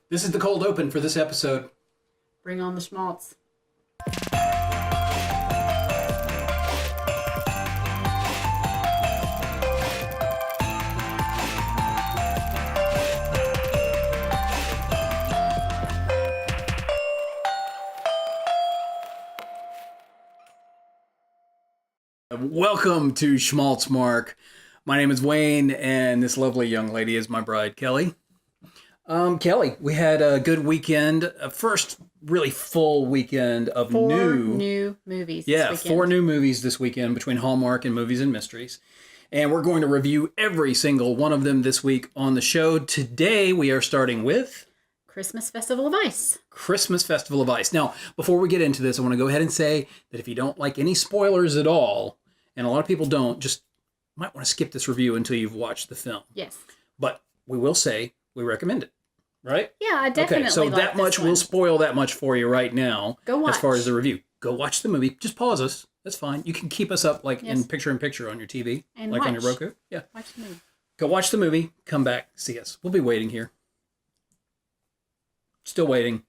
This is the cold open for this episode. Bring on the schmaltz. Welcome to Schmaltzmark. My name is Wayne, and this lovely young lady is my bride, Kelly. Kelly, we had a good weekend, a first really full weekend of Four new movies this weekend. 4 new movies this weekend between Hallmark and Movies and Mysteries. And we're going to review every single one of them this week on the show. Today, we are starting with Christmas Festival of Ice. Christmas Festival of Ice. Now, before we get into this, I want to go ahead and say that if you don't like any spoilers at all, and a lot of people don't, just might want to skip this review until you've watched the film. Yes. But we will say we recommend it, right? Yeah, I definitely Okay, so like that much, we'll spoil that much for you right now. Go watch. As far as the review. Go watch the movie. Just pause us. That's fine. You can keep us up like Yes. in picture-in-picture on your TV. And like on watch. your Roku. Yeah. Watch the movie. Go watch the movie. Come back. See us. We'll be waiting here. Still waiting.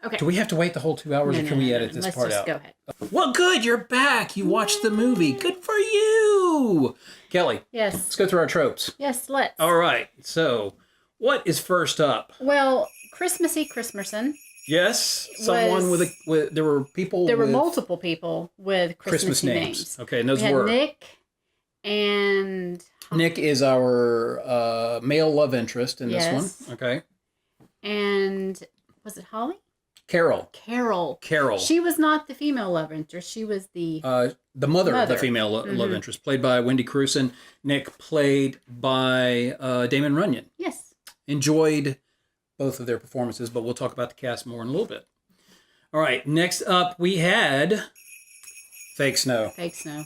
Okay. Do we have to wait the whole 2 hours, or can we edit this Let's part just out? go ahead. Well, good. You're back. You watched the movie. Good for you. Kelly, Yes. let's go through our tropes. Yes, let's. All right. So, what is first up? Well, Christmassy Christmerson. Yes, someone with there were people. There were with multiple people with Christmas Christmassy names. Okay, and those we had were Nick and Nick is our male love interest in this one. Okay, and was it Holly? Carol. Carol. She was not the female love interest. She was the mother of the female love interest, played by Wendy Crewson. Nick played by Damon Runyan. Yes. Enjoyed both of their performances, but we'll talk about the cast more in a little bit. All right, next up we had Fake Snow. Fake snow.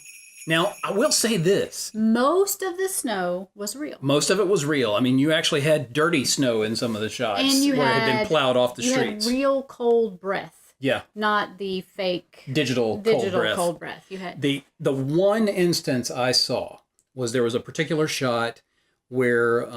Now, I will say this. Most of the snow was real. Most of it was real. I mean, you actually had dirty snow in some of the shots And you where it had been plowed off the streets. You had real cold breath. Yeah. Not the fake Digital cold breath. You had the one instance I saw was there was a particular shot where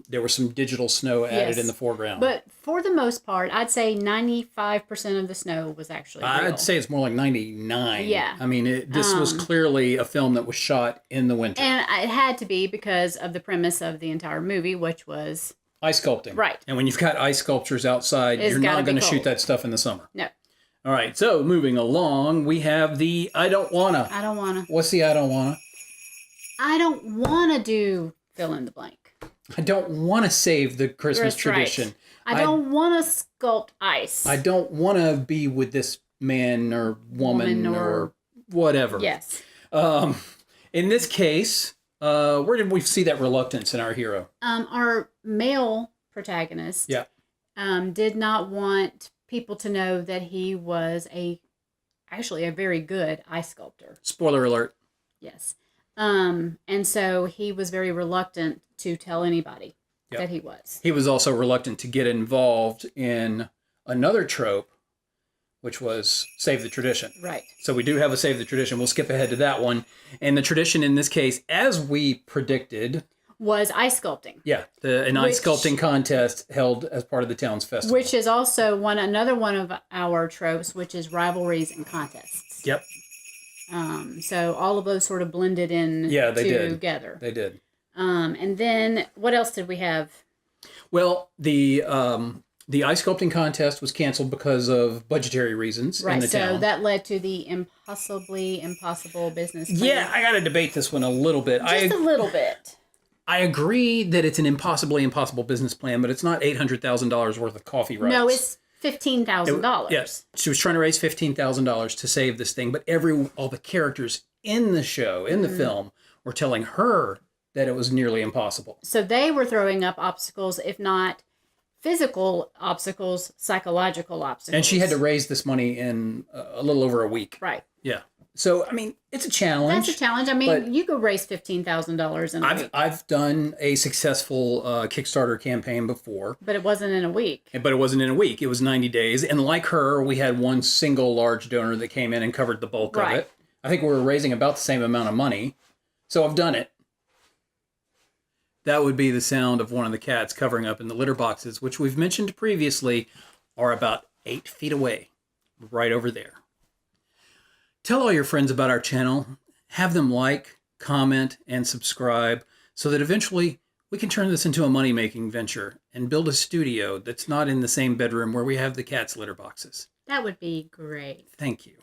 there was some digital snow added in the foreground. But for the most part, I'd say 95% of the snow was actually real. I'd say it's more like 99. Yeah. I mean, this was clearly a film that was shot in the winter. And it had to be because of the premise of the entire movie, which was Ice sculpting. Right. And when you've got ice sculptures outside, you're not going to shoot that stuff in the summer. No. All right, so moving along, we have the I don't wanna. I don't wanna. What's the I don't wanna? I don't wanna do fill in the blank. I don't want to save the Christmas tradition. Right. I don't want to sculpt ice. I don't want to be with this man or woman or whatever. Yes. In this case, where did we see that reluctance in our hero? Our male protagonist did not want people to know that he was actually a very good ice sculptor. Spoiler alert. Yes. And so he was very reluctant to tell anybody that he was. He was also reluctant to get involved in another trope, which was save the tradition. Right. So we do have a save the tradition. We'll skip ahead to that one. And the tradition in this case, as we predicted, was ice sculpting. Yeah, an ice sculpting contest held as part of the town's festival. Which is also another one of our tropes, which is rivalries and contests. Yep. So all of those sort of blended in together. They did. And then what else did we have? Well, the ice sculpting contest was canceled because of budgetary reasons in the town. So that led to the impossible business plan. Yeah, I got to debate this one a little bit. Just a little bit. I agree that it's an impossible business plan, but it's not $800,000 worth of coffee rights. No, it's $15,000. Yes, she was trying to raise $15,000 to save this thing, but all the characters in the show, in the film, were telling her that it was nearly impossible. So they were throwing up obstacles, if not physical obstacles, psychological obstacles. And she had to raise this money in a little over a week. Right. Yeah. So, I mean, it's a challenge. That's a challenge. I mean, you could raise $15,000 in a week. I've done a successful Kickstarter campaign before. But it wasn't in a week. But it wasn't in a week. It was 90 days. And like her, we had one single large donor that came in and covered the bulk of it. I think we were raising about the same amount of money. So I've done it. that would be the sound of one of the cats covering up in the litter boxes, which we've mentioned previously are about 8 feet away, right over there. Tell all your friends about our channel. Have them like, comment, and subscribe so that eventually we can turn this into a money-making venture and build a studio that's not in the same bedroom where we have the cat's litter boxes. That would be great. Thank you.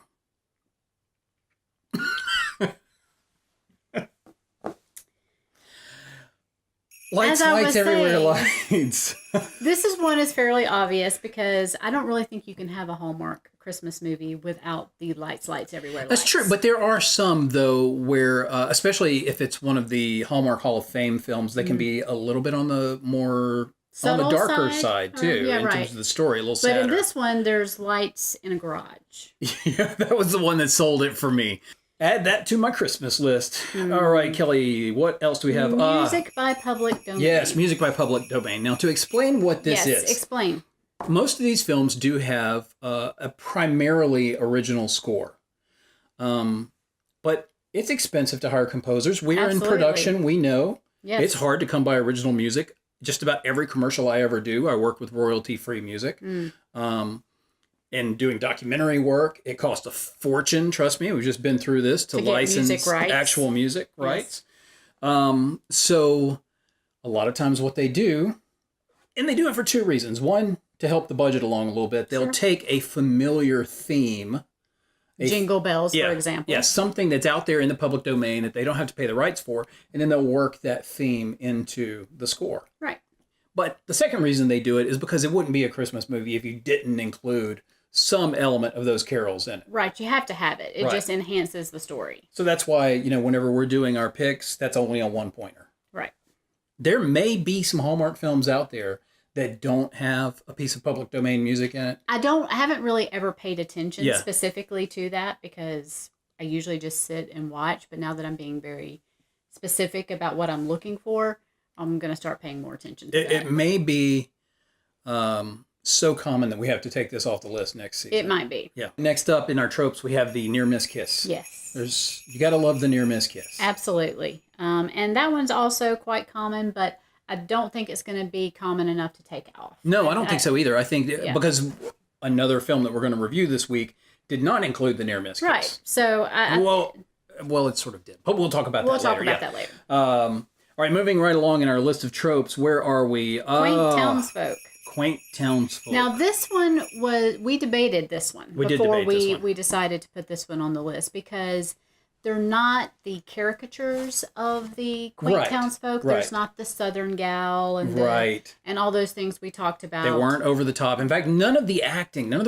Lights everywhere, lights. This one is fairly obvious because I don't really think you can have a Hallmark Christmas movie without the lights everywhere. That's true, but there are some, though, where, especially if it's one of the Hallmark Hall of Fame films, they can be a little bit on the more... Subtle on the darker side too, in terms of the story, a little sadder. But in this one, there's lights in a garage. Yeah, that was the one that sold it for me. Add that to my Christmas list. All right, Kelly, what else do we have? Music by public domain. Yes, music by public domain. Now, to explain what this is. Yes, explain. Most of these films do have a primarily original score. But it's expensive to hire composers. We are in production, we know. Yes. It's hard to come by original music. Just about every commercial I ever do, I work with royalty-free music. And doing documentary work, it costs a fortune, trust me. We've just been through this to license actual music rights. So a lot of times what they do, and they do it for two reasons. One, to help the budget along a little bit. They'll take a familiar theme. Jingle bells, for example. Yeah, something that's out there in the public domain that they don't have to pay the rights for, and then they'll work that theme into the score. Right. But the second reason they do it is because it wouldn't be a Christmas movie if you didn't include some element of those carols in it. Right, you have to have it. It just enhances the story. So that's why, whenever we're doing our picks, that's only a one-pointer. Right. There may be some Hallmark films out there that don't have a piece of public domain music in it. I haven't really ever paid attention specifically to that because I usually just sit and watch. But now that I'm being very specific about what I'm looking for, I'm going to start paying more attention to that. It may be so common that we have to take this off the list next season. It might be. Yeah. Next up in our tropes, we have the near-miss kiss. Yes. You got to love the near-miss kiss. Absolutely. And that one's also quite common, but I don't think it's going to be common enough to take off. No, I don't think so either. I think because another film that we're going to review this week did not include the near-miss kiss. Right. So well, it sort of did. But we'll talk about that later. We'll talk about that later. All right, moving right along in our list of tropes, where are we? Quaint townsfolk. Quaint townsfolk. Now, this one we debated this one before we decided to put this one on the list because they're not the caricatures of the quaint townsfolk. Right. There's not the Southern gal and and all those things we talked about. They weren't over the top. In fact, none of the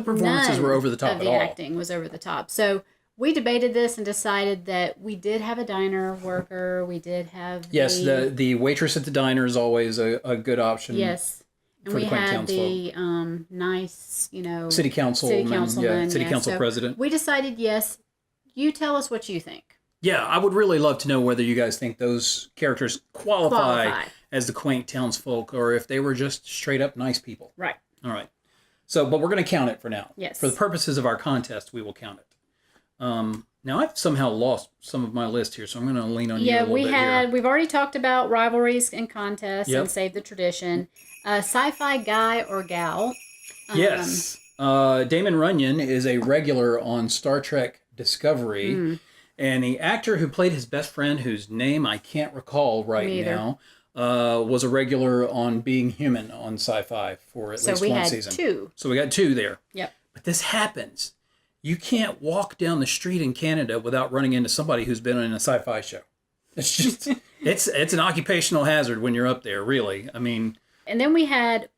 performances were over the top at all. None of the acting was over the top. So we debated this and decided that we did have a diner worker. We did have the waitress at the diner is always a good option. Yes. And we had the nice, city councilman, city council president. We decided, you tell us what you think. Yeah, I would really love to know whether you guys think those characters qualify as the quaint townsfolk or if they were just straight up nice people. Right. All right. So, but we're going to count it for now. Yes. For the purposes of our contest, we will count it. Now, I've somehow lost some of my list here, so I'm going to lean on you a little bit here. We've already talked about rivalries and contests and save the tradition. Sci-fi guy or gal. Yes. Damon Runyan is a regular on Star Trek Discovery. And the actor who played his best friend, whose name I can't recall right now, was a regular on Being Human on Sci-Fi for at least one season. So we got two there. Yep. But this happens. You can't walk down the street in Canada without running into somebody who's been in a sci-fi show. It's just, it's an occupational hazard when you're up there, really. I mean... And then we had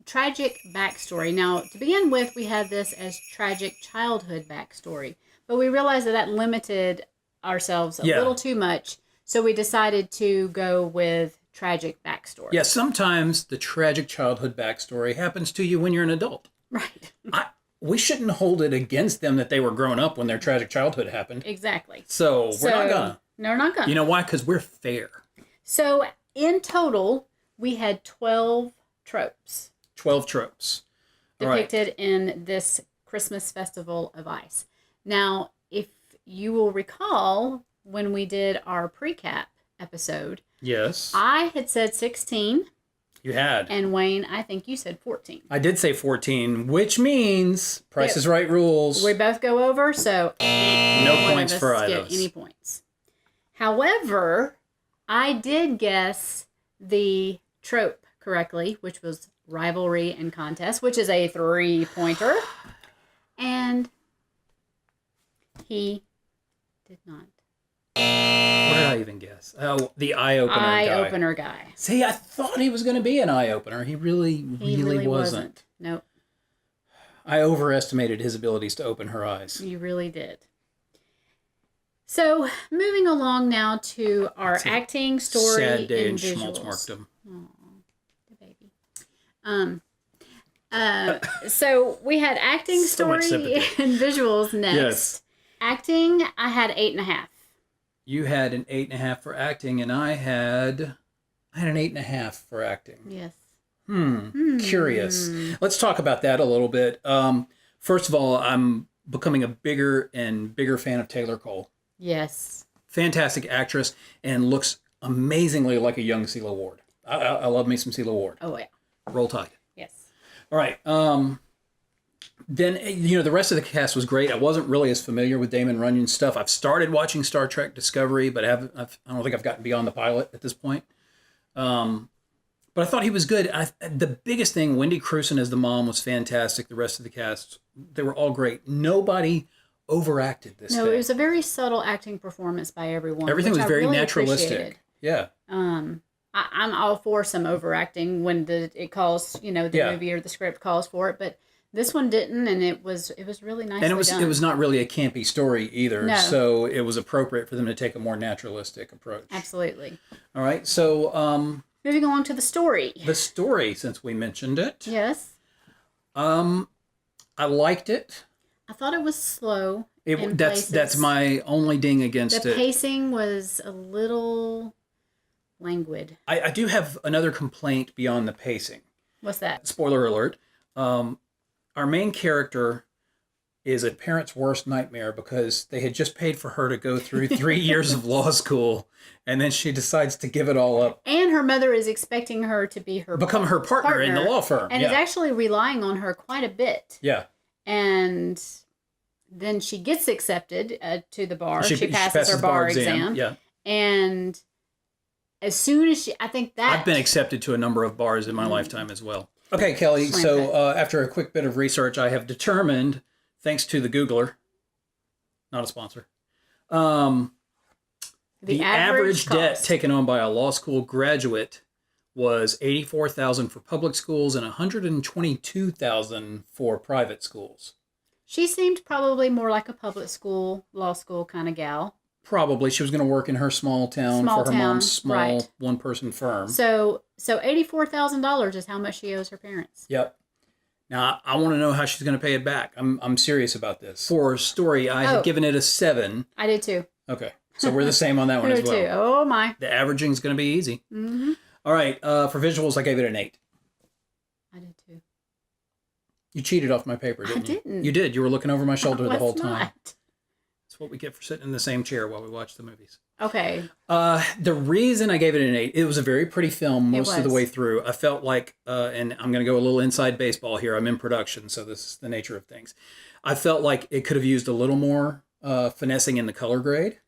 tragic backstory. Now, to begin with, we had this as tragic childhood backstory. But we realized that limited ourselves a little too much. So we decided to go with tragic backstory. Yeah, sometimes the tragic childhood backstory happens to you when you're an adult. Right. We shouldn't hold it against them that they were grown up when their tragic childhood happened. Exactly. So we're not gonna. No, we're not gonna. You know why? Because we're fair. So in total, we had 12 tropes. 12 tropes. Depicted in this Christmas Festival of Ice. Now, if you will recall, when we did our pre-cap episode, Yes. I had said 16. You had. And Wayne, I think you said 14. I did say 14, which means Price is Right rules. We both go over, so no points for either of us. Get any points. However, I did guess the trope correctly, which was rivalry and contest, which is a 3-pointer. And he did not. What did I even guess? Oh, the eye-opener guy. See, I thought he was going to be an eye-opener. He really wasn't. Nope. I overestimated his abilities to open her eyes. You really did. So, moving along now to our acting, story, sad day and in visuals. Schmaltzmarkdom. The baby. So we had acting, story, and visuals next. Yes. Acting, I had 8.5. You had an 8.5 for acting, and I had an 8.5 for acting. Yes. Curious. Let's talk about that a little bit. First of all, I'm becoming a bigger and bigger fan of Taylor Cole. Yes. Fantastic actress and looks amazingly like a young Celia Ward. I love me some Celia Ward. Oh, yeah. Roll Tide. Yes. All right. Then, the rest of the cast was great. I wasn't really as familiar with Damon Runyan's stuff. I've started watching Star Trek Discovery, but I don't think I've gotten beyond the pilot at this point. But I thought he was good. The biggest thing, Wendy Crewson as the mom was fantastic. The rest of the cast, they were all great. Nobody overacted this thing. No, it was a very subtle acting performance by everyone. Everything was very really naturalistic. Appreciated. Yeah. I'm all for some overacting when it calls, the movie or the script calls for it, but this one didn't, and it was really nicely done. And it was not really a campy story either, no. So it was appropriate for them to take a more naturalistic approach. Absolutely. All right, so moving along to the story. The story, since we mentioned it. Yes. I liked it. I thought it was slow. That's my only ding against it. The pacing was a little languid. I do have another complaint beyond the pacing. What's that? Spoiler alert. Our main character is a parent's worst nightmare because they had just paid for her to go through 3 years of law school, and then she decides to give it all up. And her mother is expecting her to be become her partner in the law firm. And is actually relying on her quite a bit. Yeah. And then she gets accepted to the bar. She passes her bar exam. Yeah. And as soon as I've been accepted to a number of bars in my lifetime as well. Okay, Kelly, so after a quick bit of research, I have determined, thanks to the Googler, not a sponsor, the average debt taken on by a law school graduate was $84,000 for public schools and $122,000 for private schools. She seemed probably more like a public school, law school kind of gal. Probably. She was going to work in her small town for her mom's small one-person firm. So $84,000 is how much she owes her parents. Yep. Now, I want to know how she's going to pay it back. I'm serious about this. For story, I had given it a 7. I did too. Okay. So we're the same on that one as well. Too. Oh, my. The averaging is going to be easy. Mm-hmm. All right. For visuals, I gave it an 8. I did too. You cheated off my paper, didn't you? I didn't. You did. You were looking over my shoulder the whole time. Not. That's what we get for sitting in the same chair while we watch the movies. Okay. The reason I gave it an 8, it was a very pretty film most of the way through. I felt like, and I'm going to go a little inside baseball here. I'm in production, so this is the nature of things. I felt like it could have used a little more finessing in the color grade.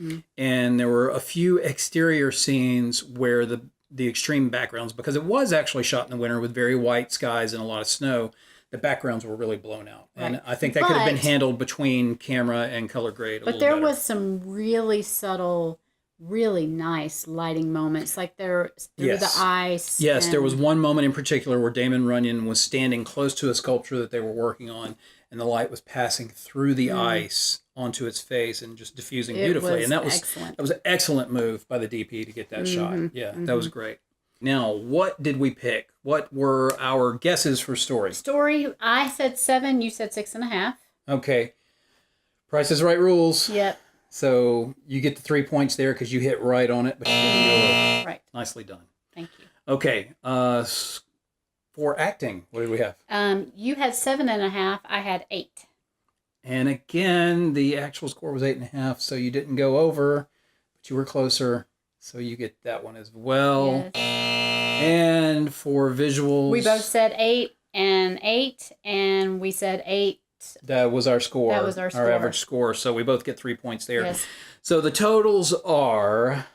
Mm-hmm. And there were a few exterior scenes where the extreme backgrounds, because it was actually shot in the winter with very white skies and a lot of snow, the backgrounds were really blown out. Right. And I think that could have been handled between camera and color grade a little better. But there was some really subtle, really nice lighting moments, like through the ice. Yes, there was one moment in particular where Damon Runyan was standing close to a sculpture that they were working on, and the light was passing through the ice onto its face and just diffusing beautifully. And that was an excellent move by the DP to get that shot. Yeah, that was great. Now, what did we pick? What were our guesses for story? Story, I said 7, you said 6.5. Okay. Price is Right rules. Yep. So you get the 3 points there because you hit right on it, but you didn't go over. Right. Nicely done. Thank you. Okay. For acting, what did we have? You had 7.5. I had 8. And again, the actual score was 8.5, so you didn't go over, but you were closer. So you get that one as well. Yes. And for visuals, We both said 8 and 8, and we said 8. That was our score. That was our score. Our average score. So we both get 3 points there. Yes. So the totals are...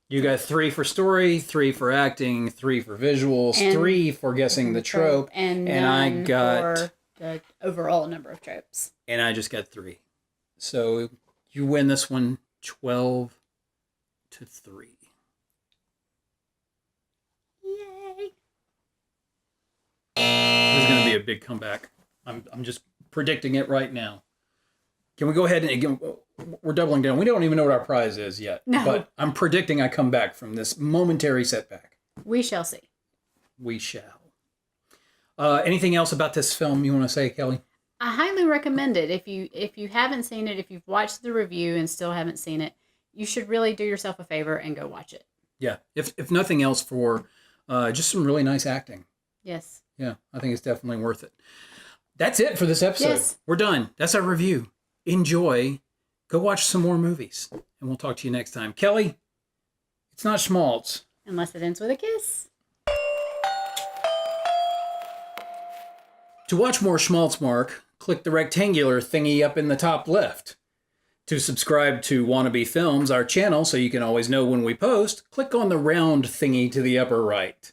You got 3 for story, 3 for acting, 3 for visuals, and 3 for guessing the trope, and I got for the overall number of tropes. And I just got 3. So you win this one 12-3. Yay! This is going to be a big comeback. I'm just predicting it right now. Can we go ahead and again? We're doubling down. We don't even know what our prize is yet. No. But I'm predicting I come back from this momentary setback. We shall see. We shall. Anything else about this film you want to say, Kelly? I highly recommend it. If you haven't seen it, if you've watched the review and still haven't seen it, you should really do yourself a favor and go watch it. Yeah. If nothing else, for just some really nice acting. Yes. Yeah, I think it's definitely worth it. That's it for this episode. Yes. We're done. That's our review. Enjoy. Go watch some more movies, and we'll talk to you next time. Kelly, it's not schmaltz. Unless it ends with a kiss. To watch more Schmaltzmark, click the rectangular thingy up in the top left. To subscribe to Wannabe Films, our channel, so you can always know when we post, click on the round thingy to the upper right.